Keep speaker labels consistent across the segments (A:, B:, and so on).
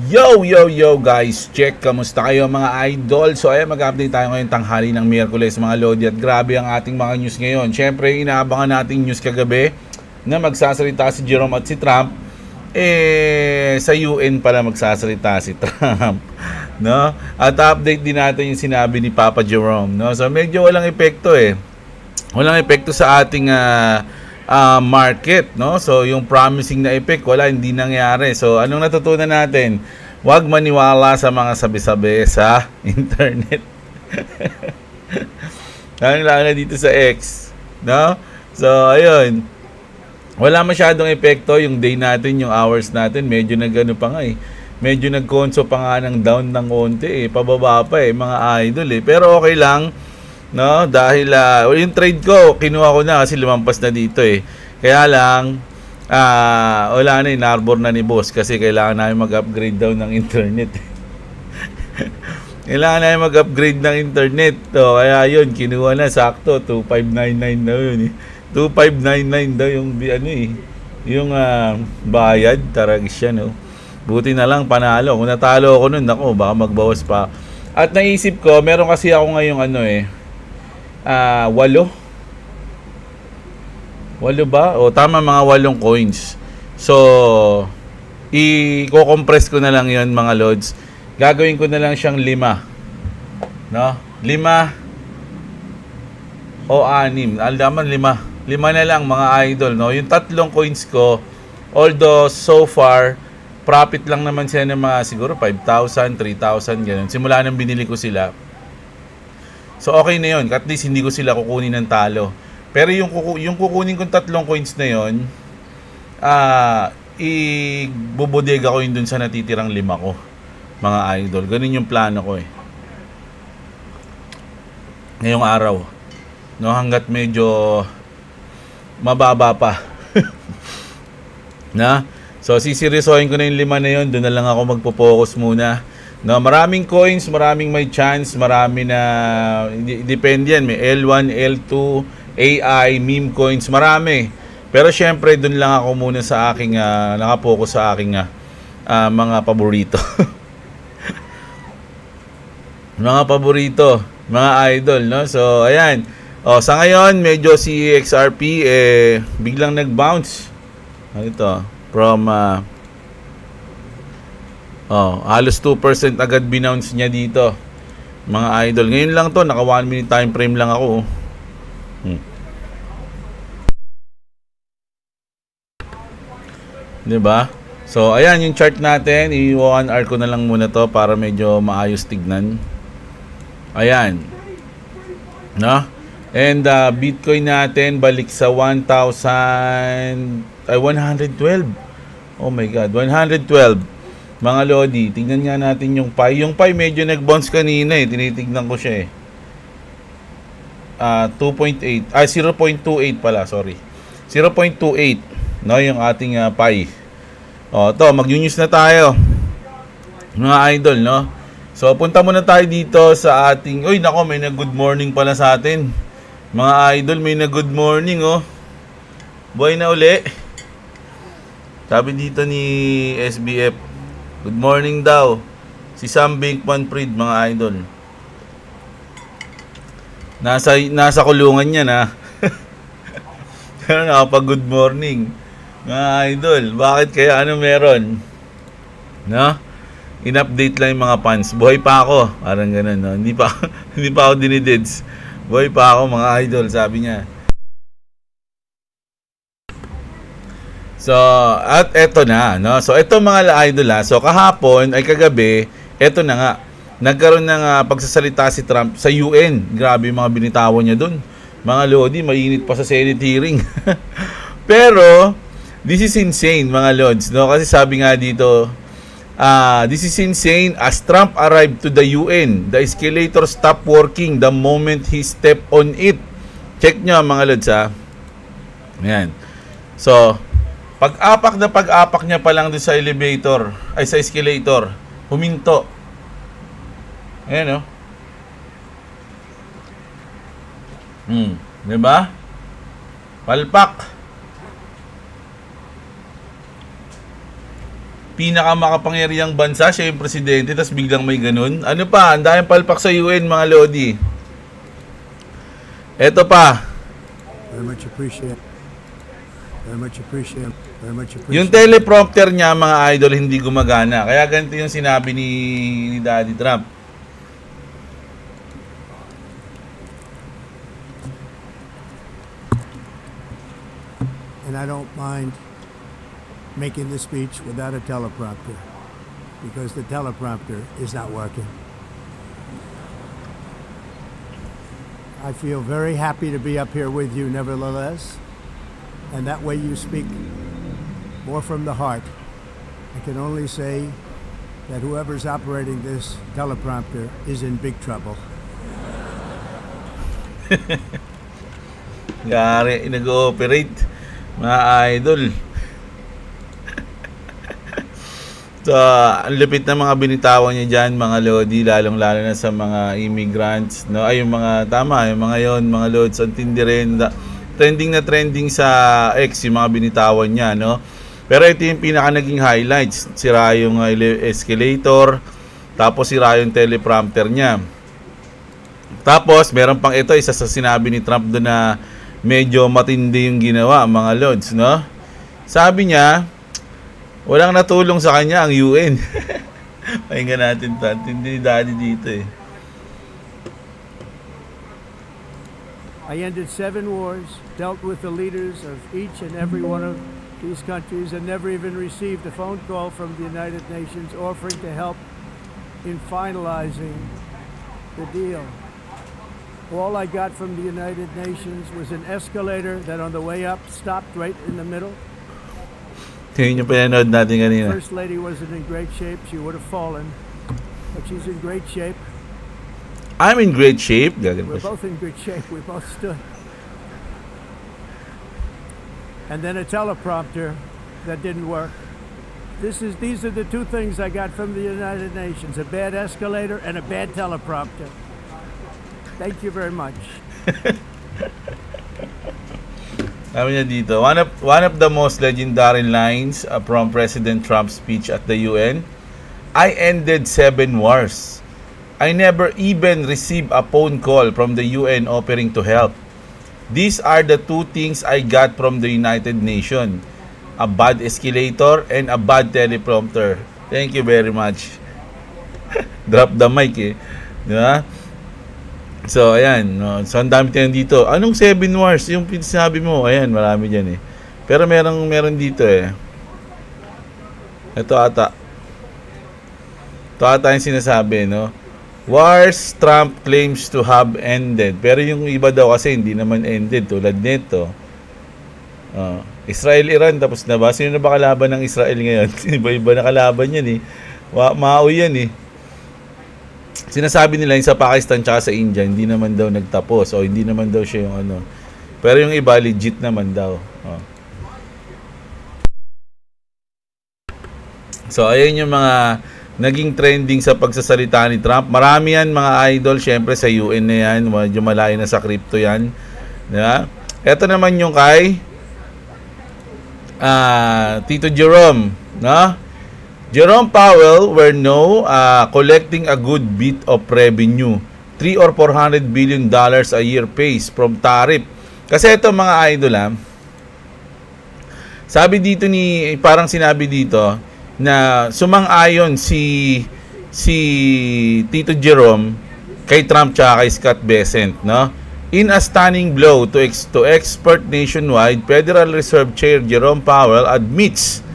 A: Yo guys, check, kamusta kayo mga idol? So ayan, mag-update tayo ngayon tanghali ng Miyerkules mga Lodi, at grabe ang ating mga news ngayon. Syempre, inaabangan nating news kagabi na magsasalita si Jerome at si Trump. Sa UN pala magsasalita si Trump, no? At update din natin yung sinabi ni Papa Jerome, no? So medyo walang epekto Walang epekto sa ating market, no? So yung promising na effect, hindi nangyari. So anong natutunan natin? Huwag maniwala sa mga sabi-sabi sa internet. Lalo na dito sa X, no? So ayun, wala masyadong epekto yung day natin, yung hours natin. Medyo nagano pa nga medyo nagkonso pa nga ng down ng konti pababa pa mga idol pero okay lang, no? Dahil yung trade ko kinuha ko na kasi lumampas na dito kaya lang wala na, inarbor na ni boss kasi kailangan namin mag-upgrade daw ng internet. Kailangan namin mag-upgrade ng internet, kaya yun, kinuha na, sakto 2599 daw yun 2599 daw yung yung bayad. Taragis siya, no? Buti na lang panalo. Kung natalo ako nun, baka magbawas pa. At naisip ko, meron kasi ako ngayong 8 ba? O tama, mga 8 coins. So i-compress ko na lang yon mga lods. Gagawin ko na lang siyang 5, no? 5 o 6. Aldaman 5 na lang mga idol, no? Yung 3 coins ko, although so far profit lang naman siya ng mga siguro 5,000, 3,000 ganun. Simula nang binili ko sila. So okay na yun. At least hindi ko sila kukunin ng talo. Pero yung kukunin kong 3 coins na yun, ibubodega ko yun dun sa natitirang 5 ko, mga idol. Ganun yung plano ko ngayong araw, no? Hanggat medyo mababa pa. Na? So sisirisohin ko na yung 5 na yun. Doon na lang ako magpo-focus muna, no? Maraming coins, maraming may chance, marami na depende yan. May L1, L2, AI, meme coins, marami. Pero syempre doon lang ako muna sa aking nakapokus sa aking mga paborito. Mga paborito, mga idol, no? So ayan. Sa ngayon medyo si XRP biglang nag-bounce. Ito from halos 2% agad binounce niya dito, mga idol. Ngayon lang to, naka 1 minute time frame lang ako. Diba? So ayan yung chart natin. I-1 hour ko na lang muna to para medyo maayos tignan. Ayan, no? And Bitcoin natin balik sa 1,112. Oh my god, 112. Mga Lodi, tingnan nga natin yung Pi. Yung Pi medyo nag-bounce kanina tinitignan ko siya 2.8, 0.28 pala, sorry. 0.28, no, yung ating Pi. To, mag-news na tayo, mga idol, no? So, punta muna tayo dito sa ating... Uy, nako, may na-good morning pala sa atin. Mga idol, may na-good morning, Buhay na uli. Sabi dito ni SBF, good morning daw. Si Sam Bankman-Fried, mga idol. Nasa kulungan yan, Pero nakapag-good morning. Mga idol, bakit kaya? Ano meron? No? In-update lang yung mga fans. Buhay pa ako. Parang ganun, no? Hindi pa ako dinideds. Buhay pa ako, mga idol, sabi niya. So, at eto na, no? So, eto mga idol, So, kahapon, ay kagabi, eto na nga. Nagkaroon ng pagsasalita si Trump sa UN. Grabe yung mga binitawan niya dun. Mga Lodi, mainit pa sa Senate hearing. Pero, this is insane, mga Lods, no? Kasi sabi nga dito, this is insane as Trump arrived to the UN. The escalator stopped working the moment he stepped on it. Check nyo, mga Lods, Ayan. So, pag-apak niya pa lang doon sa elevator, ay sa escalator, huminto. Ayan, diba? Palpak. pinakamakapangyarihang bansa, siya yung presidente, tapos biglang may ganun. Ano pa, ang daming palpak sa UN, mga Lodi. Eto pa.
B: Very much appreciate. Very much appreciate. Very much appreciate.
A: Yung teleprompter niya, mga idol, hindi gumagana. Kaya ganito yung sinabi ni Daddy Trump.
B: And I don't mind making the speech without a teleprompter because the teleprompter is not working. I feel very happy to be up here with you nevertheless, and that way you speak more from the heart. I can only say that whoever's operating this teleprompter is in big trouble.
A: Gari, nag-ooperate, mga idol. So, ang lupit na mga binitawan niya dyan, mga Lodi, lalong-lalo na sa mga immigrants, no? Ay, yung mga, tama, yung mga yon, mga Lods, ang tindi rin, trending na trending sa X, yung mga binitawan niya, no? Pero ito yung pinaka naging highlights, sira yung escalator, tapos sira yung teleprompter niya. Tapos, meron pang ito, isa sa sinabi ni Trump doon na medyo matindi yung ginawa, mga Lods, no? Sabi niya, walang natulong sa kanya ang UN. Pakinggan natin ito. Hindi Daddy dito eh.
B: I ended 7 wars, dealt with the leaders of each and every one of these countries, and never even received a phone call from the United Nations offering to help in finalizing the deal. All I got from the United Nations was an escalator that on the way up stopped right in the middle.
A: Tingin yung pinanood natin kanina.
B: First lady wasn't in great shape. She would have fallen. But she's in great shape.
A: I'm in great shape.
B: We're both in good shape. We both stood. And then a teleprompter that didn't work. These are the two things I got from the United Nations. A bad escalator and a bad teleprompter. Thank you very much.
A: Sabi niya dito, one of the most legendary lines from President Trump's speech at the UN, I ended 7 wars. I never even received a phone call from the UN offering to help. These are the two things I got from the United Nations. A bad escalator and a bad teleprompter. Thank you very much. Drop the mic eh. Diba? So, ayan. No? So, ang dami tayo dito. Anong 7 wars? Yung sinabi mo, ayan, marami dyan eh. Pero meron dito eh. Ito ata yung sinasabi, no? Wars Trump claims to have ended. Pero yung iba daw kasi hindi naman ended. Tulad nito. Israel-Iran, tapos na ba? Sino na ba kalaban ng Israel ngayon? Iba-iba na kalaban yan eh. Mao yan eh. Sinasabi nila yung sa Pakistan tsaka sa India, hindi naman daw nagtapos o hindi naman daw siya yung ano. Pero yung iba, legit naman daw. So, ayun yung mga naging trending sa pagsasalita ni Trump. Marami yan, mga idol, syempre sa UN na yan. Medyo malayo na sa crypto yan. Diba? Ito naman yung kay Tito Jerome. No? Jerome Powell were collecting a good bit of revenue. $300 or $400 billion a year pace from tariff. Kasi ito mga idol sabi dito parang sinabi dito na sumang-ayon si Tito Jerome kay Trump tsaka kay Scott Bessent, no? In a stunning blow to expert nationwide, Federal Reserve Chair Jerome Powell admits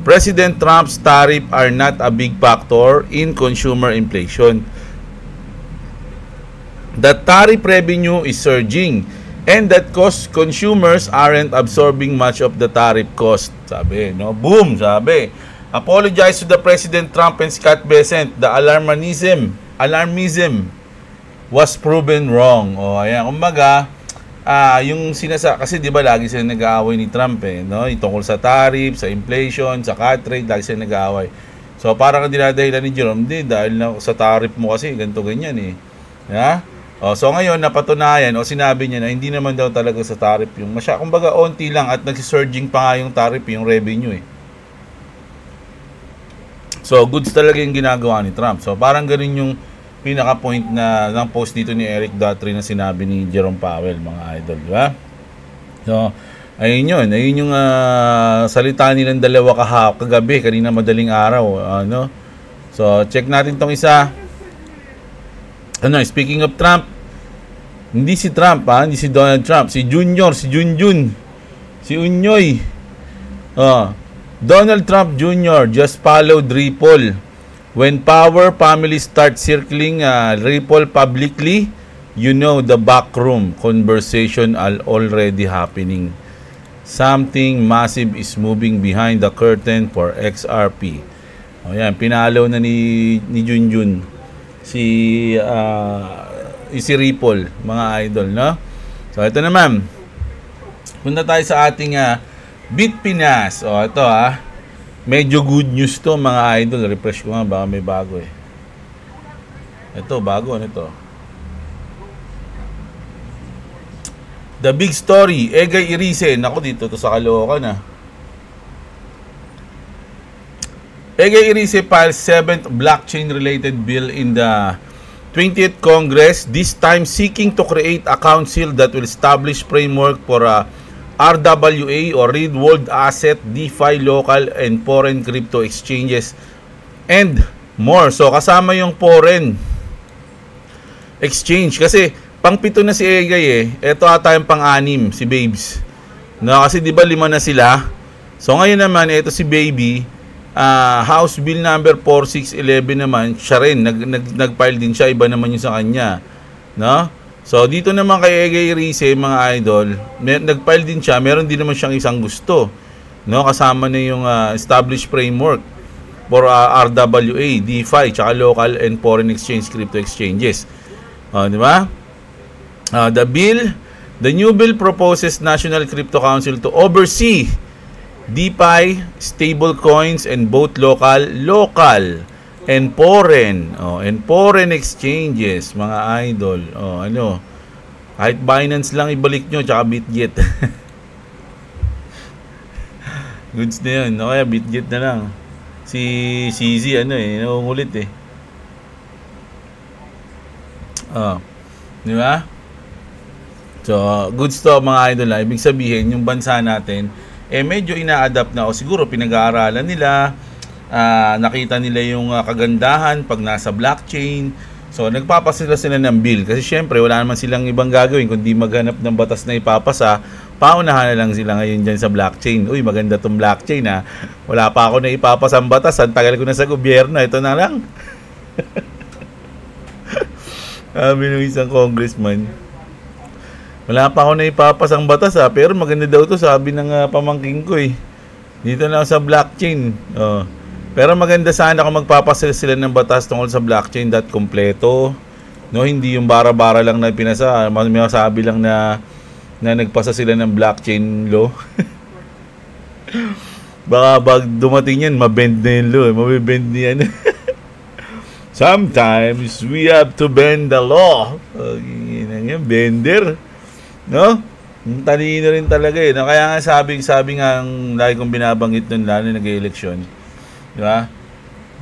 A: President Trump's tariff are not a big factor in consumer inflation. The tariff revenue is surging and that cost consumers aren't absorbing much of the tariff cost. Sabi, no? Boom, sabi. Apologize to the President Trump and Scott Bessent. The alarmism was proven wrong. O, ayan, kumbaga, yung kasi 'di ba lagi sila nag-aaway ni Trump no? Tungkol sa tariff, sa inflation, sa cut rate, lagi sila nag-aaway. So parang dinadahilan ni Jerome, dahil sa tariff mo kasi ganito ganyan eh. Ha? So ngayon napatunayan o sinabi niya na hindi naman daw talaga sa tariff yung kumbaga onti lang at nagsi-surging pa nga yung tariff, yung revenue eh. So, goods talaga yung ginagawa ni Trump. So, parang ganun yung pinaka-point na ng post dito ni Eric Daughtry na sinabi ni Jerome Powell, mga idol, di ba? So, ayun yun. Ayun yung salita nilang dalawa kagabi, kanina madaling araw. So, check natin tong isa. Speaking of Trump, hindi si Trump, hindi si Donald Trump, si Junior, si Junjun, si Unyoy. Donald Trump Jr. just followed Ripple. When power families start circling Ripple publicly, you know the backroom conversation already happening. Something massive is moving behind the curtain for XRP. Yan, pinalo na ni Junjun si Ripple, mga idol, no? So, ito naman. Punta tayo sa ating Bitpinas. Ito medyo good news to, mga idol. Refresh ko nga, baka may bago eh. Ito, bago. Ano ito? The big story. Egay Irice. Naku, dito to sa Caloocan Egay Irice files 7th blockchain-related bill in the 20th Congress, this time seeking to create a council that will establish framework for RWA or Real World Asset, DeFi, local and foreign crypto exchanges and more. So kasama yung foreign exchange kasi pang-7 na si Egay Ito ata yung pang-6 si Babes. No, kasi 'di ba 5 na sila? So ngayon naman ito si Baby, House Bill number 4611 naman, siya rin nag-file din siya, iba naman yung sa kanya, no? So dito naman kay Egay Irice, mga idol, nag-file din siya, meron din naman siyang isang gusto, no? Kasama na yung established framework for RWA, DeFi, tsaka local and foreign exchange crypto exchanges. Di ba? The new bill proposes National Crypto Council to oversee DeFi, stable coins, and both local and foreign exchanges, mga idol. Kahit Binance lang ibalik nyo, tsaka Bitget. Goods na yun, kaya Bitget na lang. Si CZ, nangungulit di ba? So, goods to, mga idol. Ibig sabihin, yung bansa natin, medyo ina-adapt na, o siguro pinag-aaralan nila, nakita nila yung kagandahan pag nasa blockchain. So nagpapasila sila ng bill kasi syempre wala naman silang ibang gagawin kundi maghanap ng batas na ipapasa. Paunahan na lang sila ngayon dyan sa blockchain. Uy, maganda tong blockchain wala pa ako na ipapasang batas, ang tagal ko na sa gobyerno, ito na lang. Sabi ng isang congressman, wala pa ako na ipapasang batas pero maganda daw to, sabi ng pamangking ko dito na sa blockchain. Pero maganda sana kung magpapasila sila ng batas tungkol sa blockchain that kompleto, no? Hindi yung bara-bara lang na pinasa, may masabi lang na nagpasa sila ng blockchain law. Baka pag dumating yan, mabend na yung law, mabibend yan. Sometimes we have to bend the law. Bender, no? Talino rin talaga no? Kaya nga sabi nga lagi kong binabanggit nun, lalo nag-eleksyon, di ba?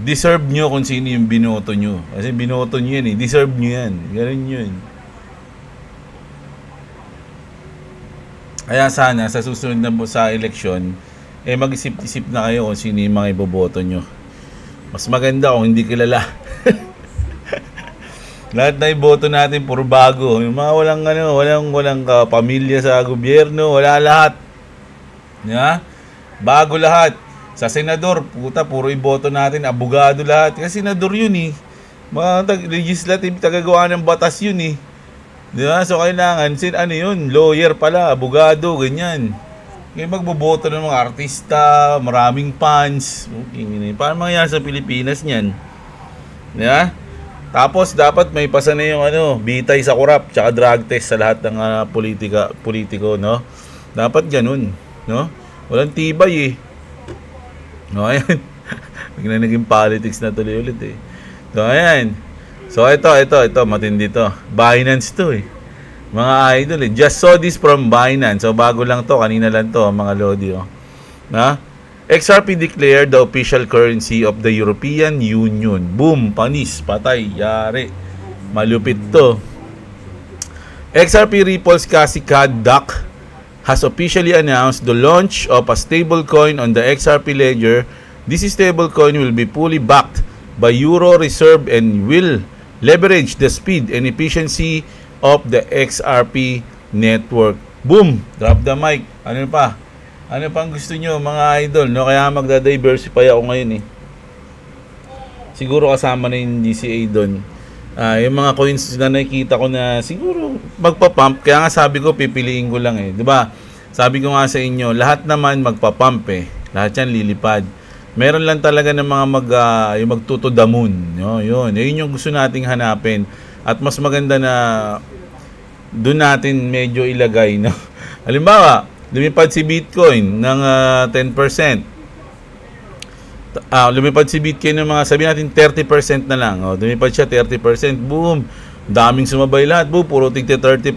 A: Deserve nyo kung sino yung binoto nyo. Kasi binoto nyo yan deserve nyo yan. Ganun yun. Kaya sana sa susunod na sa eleksyon, mag-isip-isip na kayo kung sino yung mga iboboto nyo. Mas maganda kung hindi kilala. Lahat na iboto natin puro bago. Yung mga walang pamilya sa gobyerno, wala lahat. Yeah? Bago lahat. Sa senador, puro iboto natin, abogado lahat. Kasi senador yun Mga legislative, tagagawa ng batas yun Diba? So kailangan, yun? Lawyer pala, abogado, ganyan. Kaya magboboto ng mga artista, maraming fans. Okay, paano mangyayari sa Pilipinas niyan? Yeah? Tapos dapat may pasa na yung bitay sa korap, tsaka drug test sa lahat ng politiko, no? Dapat ganun, no? Walang tibay No, ayan. Bigla naging politics na tuloy ulit So, ayan. So, ito, matindi to. Binance to Mga idol Just saw this from Binance. So, bago lang to, kanina lang to, mga lodi Na? XRP declared the official currency of the European Union. Boom, panis, patay, yari. Malupit to. XRP Ripple's Kasika DAC has officially announced the launch of a stablecoin on the XRP ledger. This stablecoin will be fully backed by Euro Reserve and will leverage the speed and efficiency of the XRP network. Boom! Drop the mic. Ano pa? Ano pang gusto nyo mga idol? No? Kaya magda-diversify ako ngayon eh. Siguro kasama na yung DCA doon. Yung mga coins na nakikita ko na siguro magpa-pump. Kaya nga sabi ko pipiliin ko lang eh. 'Di ba? Sabi ko nga sa inyo, lahat naman magpa-pump eh. Lahat yan lilipad. Meron lang talaga ng mga yung magtuto the moon. No? Yun yung gusto nating hanapin. At mas maganda na doon natin medyo ilagay. No? Halimbawa, lumipad si Bitcoin ng 10%. Lumipad si Bitcoin ng mga, sabihin natin 30% na lang. Lumipad siya 30%. Boom! Daming sumabay lahat. Boom! Puro tigte 30%.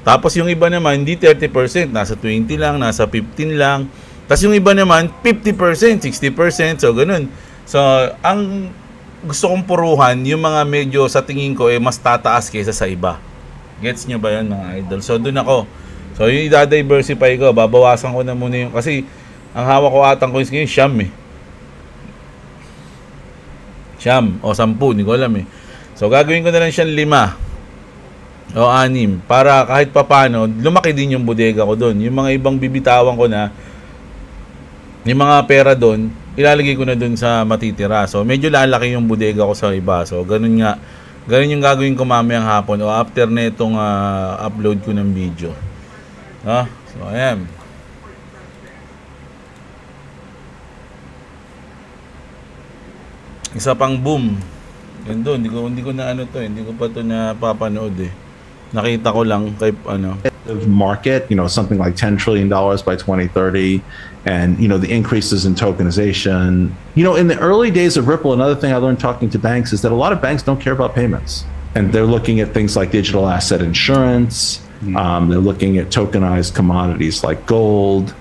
A: Tapos yung iba naman, hindi 30%. Nasa 20 lang, nasa 15 lang. Tapos yung iba naman, 50%, 60%. So, ganun. So, ang gusto kong puruhan, yung mga medyo sa tingin ko, mas tataas kaysa sa iba. Gets nyo ba yan mga idol? So, doon ako. So, yung i-diversify ko, babawasan ko na muna yung, kasi ang hawak ko atang coins ngayon, Siyam eh. Siyam o 10, hindi ko alam eh. So, gagawin ko na lang siyang 5 o 6 para kahit papano, lumaki din yung bodega ko doon. Yung mga ibang bibitawan ko na, yung mga pera doon, ilalagay ko na doon sa matitira. So, medyo lalaki yung bodega ko sa iba. So, ganun nga. Ganun yung gagawin ko mamayang hapon o after na itong upload ko ng video. So, ayan. Isa pang boom. Ganda, hindi ko na ano to, hindi ko pa to napapanood eh. Nakita ko lang kay ano.
C: Market, something like $10 trillion by 2030, and the increases in tokenization. In the early days of Ripple, another thing I learned talking to banks is that a lot of banks don't care about payments, and they're looking at things like digital asset insurance. They're looking at tokenized commodities like gold.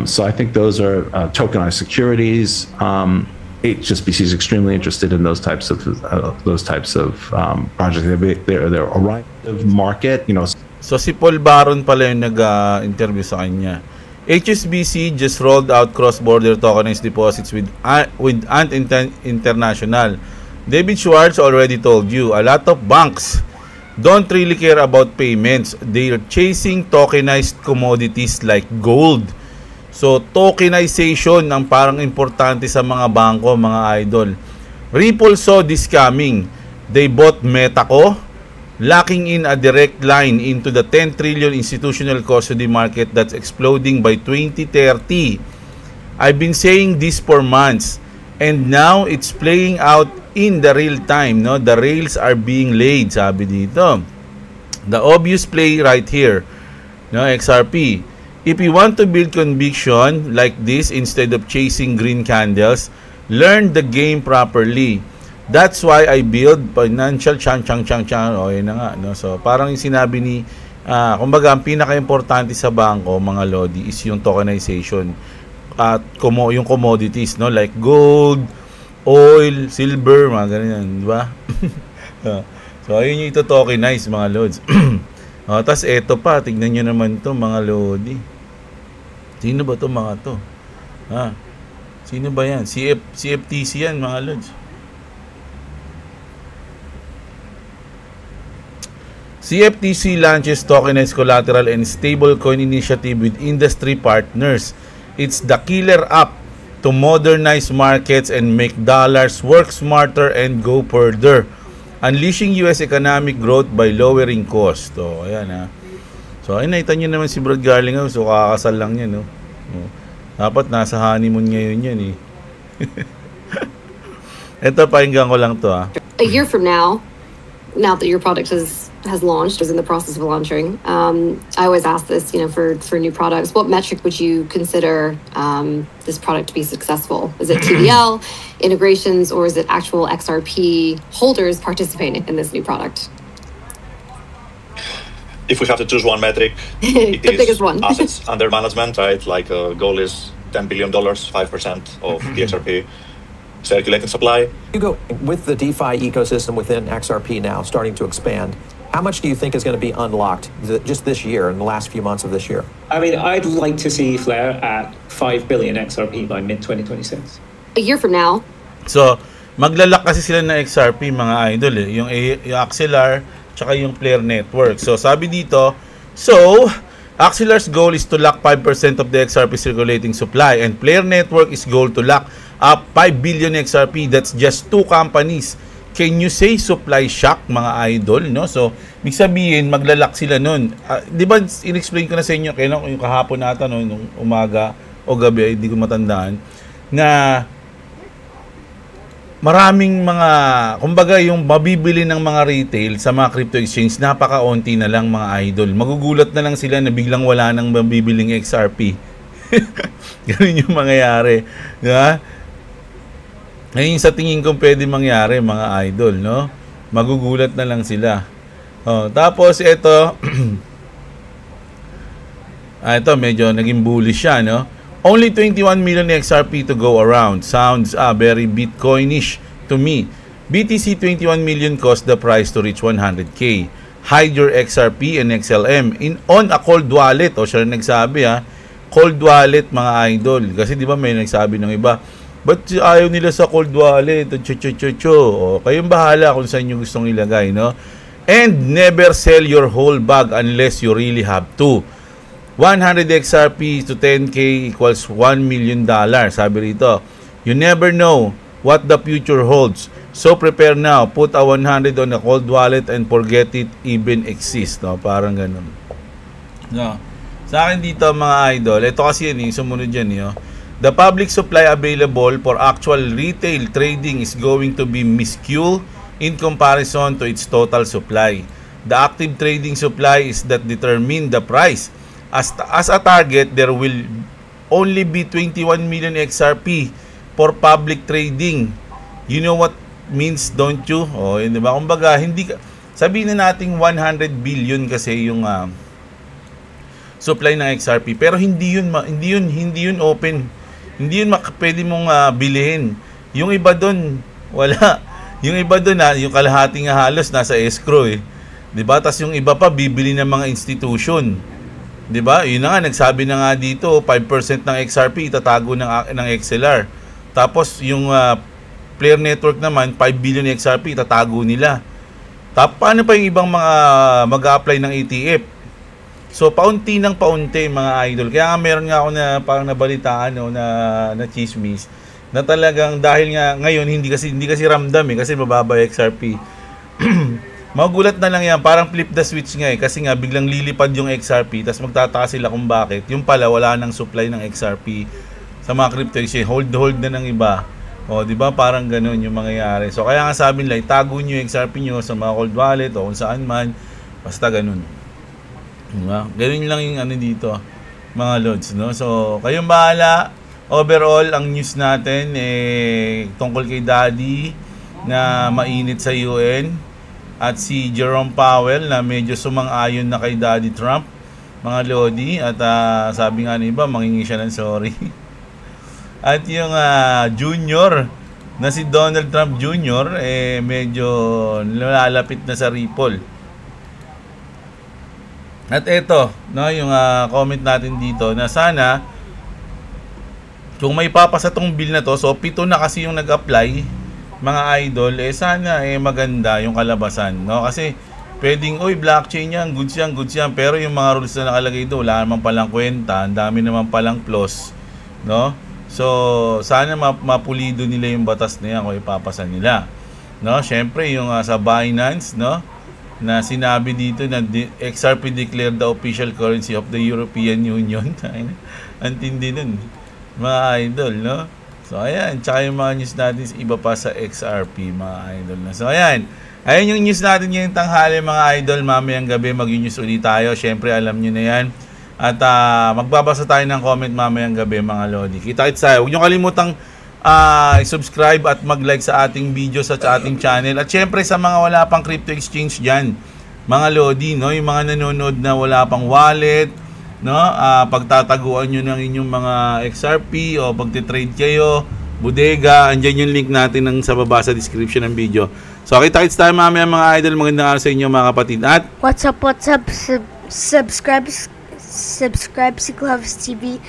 C: So I think those are tokenized securities. HSBC is extremely interested in those types of projects. They're a right of market.
A: So si Paul Baron pala yung nag-interview sa kanya. HSBC just rolled out cross-border tokenized deposits with Ant International. David Schwartz already told you, a lot of banks don't really care about payments. They're chasing tokenized commodities like gold. So, tokenization ang parang importante sa mga bangko, mga idol. Ripple saw this coming. They bought Metaco, locking in a direct line into the 10 trillion institutional custody market that's exploding by 2030. I've been saying this for months, and now it's playing out in the real time. No? The rails are being laid, sabi dito. The obvious play right here, no, XRP. If you want to build conviction like this instead of chasing green candles, learn the game properly. That's why I build financial chang. O, yun na nga. No? So, parang yung sinabi ni, kumbaga, ang pinaka-importante sa bangko, mga Lodi, is yung tokenization. At yung commodities, no? Like gold, oil, silver, mga ganyan. Di ba? So, ayun yung ito-tokenize, mga Lods. Tapos, eto pa, tignan nyo naman to mga Lodi. Sino ba to mga to? Sino ba yan? CFTC yan, mga Lods. CFTC launches tokenized collateral and stablecoin initiative with industry partners. It's the killer app to modernize markets and make dollars work smarter and go further. Unleashing US economic growth by lowering cost. So, ayan ha. So, ayun, nakita nyo naman si Brad Garling. So, kakasal lang yan. No? Dapat nasa honeymoon ngayon yan eh. Ito, pakinggan ko lang to ha.
D: A year from now that your product has launched, is in the process of launching, I always ask this, for new products, what metric would you consider this product to be successful? Is it TVL, integrations, or is it actual XRP holders participating in this new product?
E: If we have to choose one metric, it
D: The
E: is
D: biggest one.
E: assets under management, right? Like goal is $10 billion, 5% of the XRP circulating supply.
F: You go with the DeFi ecosystem within XRP now starting to expand. How much do you think is going to be unlocked just this year, in the last few months of this year?
G: I mean, I'd like to see Flare at 5 billion XRP by mid-2026.
D: A year from now.
A: So, maglalak kasi sila ng XRP, mga idol eh. Yung Axelar, tsaka yung Flare Network. So, sabi dito, Axelar's goal is to lock 5% of the XRP circulating supply, and Flare Network is goal to lock up 5 billion XRP. That's just 2 companies. Can you say supply shock, mga idol, no? So, ibig sabihin, maglalak sila nun. Di ba, in-explain ko na sa inyo, yung kahapon nata, no, nung umaga o gabi, hindi ko matandaan, na maraming mga, kumbaga, yung mabibili ng mga retail sa mga crypto exchange, napaka-onti na lang, mga idol. Magugulat na lang sila na biglang wala nang mabibiling XRP. Ganun yung mangyayari. Diba? Ngayon sa tingin ko pwede mangyari, mga idol, no? Magugulat na lang sila. Tapos ito ito medyo naging bullish siya, no? Only 21 million XRP to go around. Sounds very Bitcoinish to me. BTC 21 million cost the price to reach 100k. Hide your XRP and XLM on a cold wallet. Siya rin nagsabi, cold wallet, mga idol. Kasi di ba may nagsabi ng iba, ba't ayaw nila sa cold wallet? Kayong bahala kung saan nyo gustong ilagay, no? And never sell your whole bag unless you really have to. 100 XRP to 10k equals $1 million. Sabi rito, you never know what the future holds. So prepare now. Put a 100 on a cold wallet and forget it even exists. No? Parang ganun. No. Sa akin dito, mga idol, ito kasi yun, sumunod yan, no? The public supply available for actual retail trading is going to be minuscule in comparison to its total supply. The active trading supply is that determine the price. As a target, there will only be 21 million XRP for public trading. You know what means, don't you? Di ba? Kumbaga, sabihin na nating 100 billion kasi yung supply ng XRP, pero hindi yun open. Hindi yun pwede mong bilhin. Yung iba doon, wala. Yung iba doon, yung kalahati nga halos nasa escrow eh. 'Di ba? Tas yung iba pa bibili ng mga institution. 'Di ba? Yun na nga, nagsabi na nga dito, 5% ng XRP itatago ng XLR. Tapos yung Flare Network naman, 5 billion XRP itatago nila. Tapos paano pa yung ibang mga mag-a-apply ng ETF? So, paunti ng paunti, mga idol. Kaya nga meron nga ako na parang nabalitaan, na chismis, na talagang dahil nga ngayon hindi kasi ramdam kasi mababa yung XRP. Magulat na lang yan, parang flip the switch nga kasi nga biglang lilipad yung XRP, tapos magtataka sila kung bakit. Yung pala wala nang supply ng XRP sa mga crypto exchange, hold na ng iba. Di ba? Parang ganoon yung mangyayari. So, kaya nga sabi nila, itago nyo yung XRP nyo sa mga cold wallet o kung saan man, basta ganun. Diba? Ganun lang yung dito, mga lods, no? So, kayong bahala. Overall, ang news natin tungkol kay Daddy na mainit sa UN at si Jerome Powell na medyo sumang-ayon na kay Daddy Trump, mga lodi, at sabi nga ng iba, mangingi siya ng sorry. At yung junior na si Donald Trump Jr. Medyo lalapit na sa Ripple. At eto, no, yung comment natin dito na sana kung may papasa tong bill na to, so 7 na kasi yung nag-apply, mga idol, sana maganda yung kalabasan, no? Kasi pwedeng, blockchain yan, goods yan, pero yung mga rules na nakalagay doon, wala naman palang kwenta, ang dami naman palang clause, no? So, sana mapulido nila yung batas na yan kung ipapasa nila, no? Syempre, yung sa Binance, no, na sinabi dito na XRP declared the official currency of the European Union. Antindi nun, mga idol, no? So, ayan. Tsaka yung mga news natin iba pa sa XRP, mga idol. So, ayan. Ayan yung news natin ngayong tanghali, mga idol. Mamayang gabi, mag-news ulit tayo. Siyempre, alam nyo na yan. At magbabasa tayo ng comment mamayang gabi, mga lodi. Kita-kits tayo. Huwag nyo kalimutang subscribe at mag-like sa ating videos at sa ating channel. At syempre sa mga wala pang crypto exchange dyan, mga lodi, no? Yung mga nanonood na wala pang wallet, no? Pagtataguan nyo ng inyong mga XRP o pagtitrade kayo, bodega, andyan yung link natin sa baba sa description ng video. So, kita-kits tayo mamaya mga idol. Magandang araw sa inyo mga kapatid. At
H: What's up? Subscribe to Clovis TV.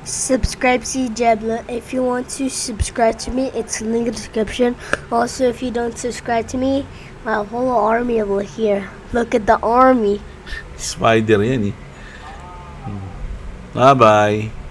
H: Subscribe to Jebla. If you want to subscribe to me, it's in the link in the description. Also, if you don't subscribe to me, my whole army over here. Look at the army.
A: spider yan eh. Bye-bye.